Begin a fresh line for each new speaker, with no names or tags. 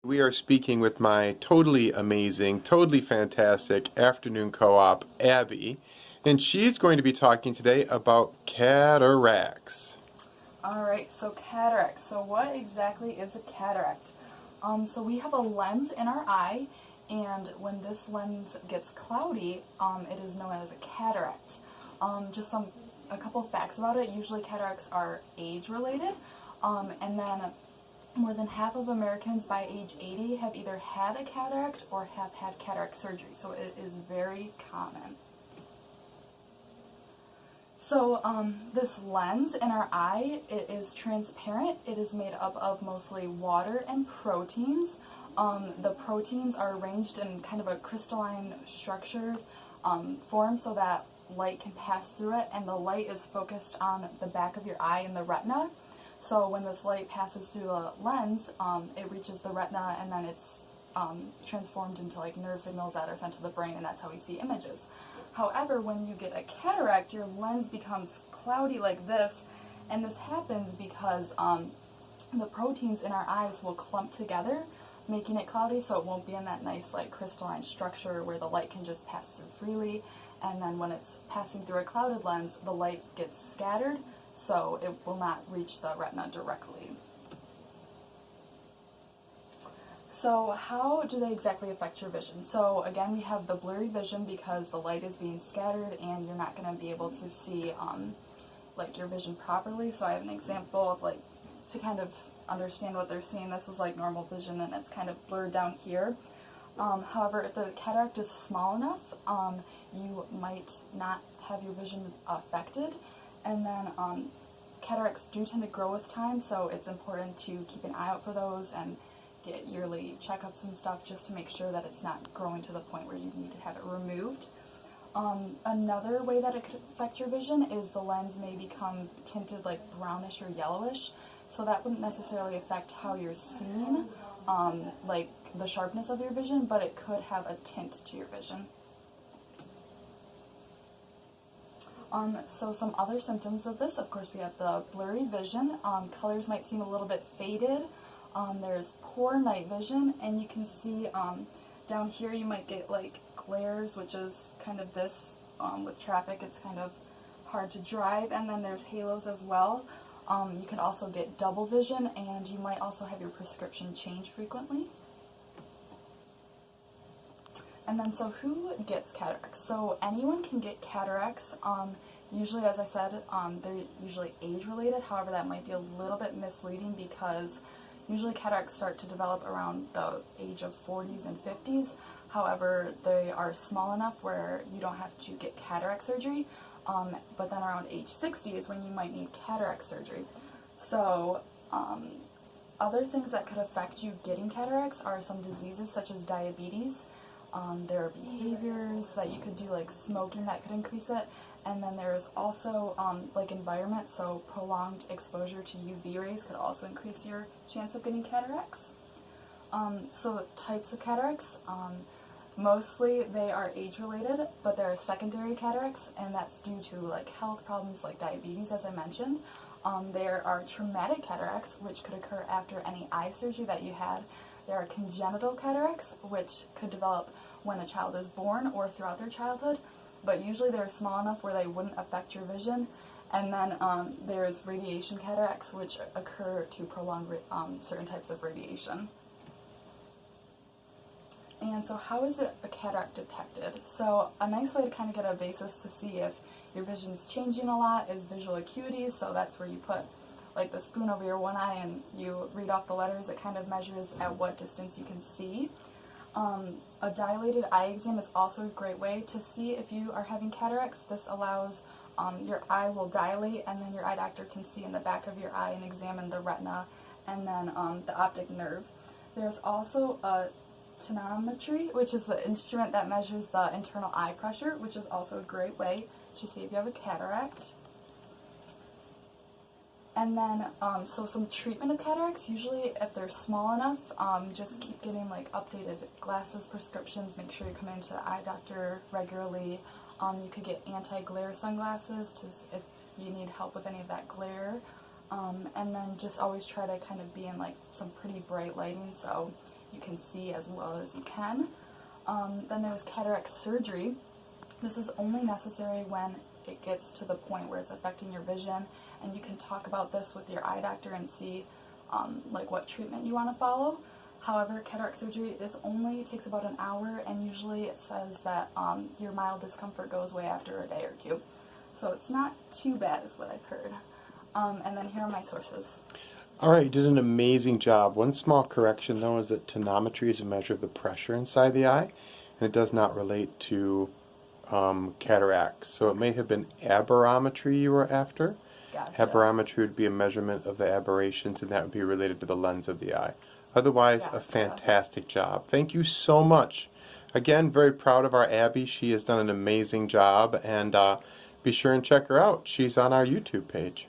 We are speaking with my totally amazing, totally fantastic afternoon co-op, Abby, and she's going to be talking today about cataracts.
Alright, so cataracts. So what exactly is a cataract? So we have a lens in our eye, and when this lens gets cloudy, it is known as a cataract. Just a couple facts about it. Usually cataracts are age-related, and then more than half of Americans by age 80 have either had a cataract or have had cataract surgery, so it is very common. So this lens in our eye, it is transparent. It is made up of mostly water and proteins. The proteins are arranged in kind of a crystalline structure form so that light can pass through it, and the light is focused on the back of your eye and the retina. So when this light passes through the lens, it reaches the retina, and then it's transformed into like nerve signals that are sent to the brain, and that's how we see images. However, when you get a cataract, your lens becomes cloudy like this, and this happens because the proteins in our eyes will clump together, making it cloudy, so it won't be in that nice like crystalline structure where the light can just pass through freely. And then when it's passing through a clouded lens, the light gets scattered, so it will not reach the retina directly. So how do they exactly affect your vision? So again, we have the blurry vision because the light is being scattered and you're not going to be able to see like your vision properly. So I have an example of like, to kind of understand what they're seeing, this is like normal vision and it's kind of blurred down here. However, if the cataract is small enough, you might not have your vision affected. And then cataracts do tend to grow with time, so it's important to keep an eye out for those and get yearly checkups and stuff just to make sure that it's not growing to the point where you need to have it removed. Another way that it could affect your vision is the lens may become tinted like brownish or yellowish, so that wouldn't necessarily affect how you're seeing, like the sharpness of your vision, but it could have a tint to your vision. So some other symptoms of this, of course, we have the blurry vision. Colors might seem a little bit faded. There's poor night vision, and you can see down here you might get like glares, which is kind of this. With traffic, it's kind of hard to drive, and then there's halos as well. You can also get double vision, and you might also have your prescription change frequently. And then, so who gets cataracts? So anyone can get cataracts. Usually, as I said, they're usually age-related. However, that might be a little bit misleading because usually cataracts start to develop around the age of 40s and 50s. However, they are small enough where you don't have to get cataract surgery. But then around age 60 is when you might need cataract surgery. So other things that could affect you getting cataracts are some diseases such as diabetes. There are behaviors that you could do, like smoking, that could increase it. And then there's also like environment, so prolonged exposure to UV rays could also increase your chance of getting cataracts. So types of cataracts, mostly they are age-related, but there are secondary cataracts, and that's due to like health problems like diabetes, as I mentioned. There are traumatic cataracts, which could occur after any eye surgery that you had. There are congenital cataracts, which could develop when a child is born or throughout their childhood, but usually they're small enough where they wouldn't affect your vision. And then there's radiation cataracts, which occur to prolong certain types of radiation. And so how is a cataract detected? So a nice way to kind of get a basis to see if your vision's changing a lot is visual acuity. So that's where you put like the spoon over your one eye and you read off the letters. It kind of measures at what distance you can see. A dilated eye exam is also a great way to see if you are having cataracts. This allows your eye will dilate, and then your eye doctor can see in the back of your eye and examine the retina and then the optic nerve. There's also a tonometry, which is the instrument that measures the internal eye pressure, which is also a great way to see if you have a cataract. And then, so some treatment of cataracts, usually if they're small enough, just keep getting like updated glasses, prescriptions, make sure you come into the eye doctor regularly. You could get anti-glare sunglasses if you need help with any of that glare. And then just always try to kind of be in like some pretty bright lighting, so you can see as well as you can. Then there's cataract surgery. This is only necessary when it gets to the point where it's affecting your vision, and you can talk about this with your eye doctor and see like what treatment you want to follow. However, cataract surgery takes about an hour, and usually it says that your mild discomfort goes away after a day or two. So it's not too bad is what I've heard. And then here are my sources.
All right, you did an amazing job. One small correction, though, is that tonometry is a measure of the pressure inside the eye, and it does not relate to cataracts. So it may have been aberrometry you were after.
Gotcha.
Aberrometry would be a measurement of the aberrations, and that would be related to the lens of the eye. Otherwise, a fantastic job. Thank you so much. Again, very proud of our Abbie. She has done an amazing job, and be sure and check her out. She's on our YouTube page.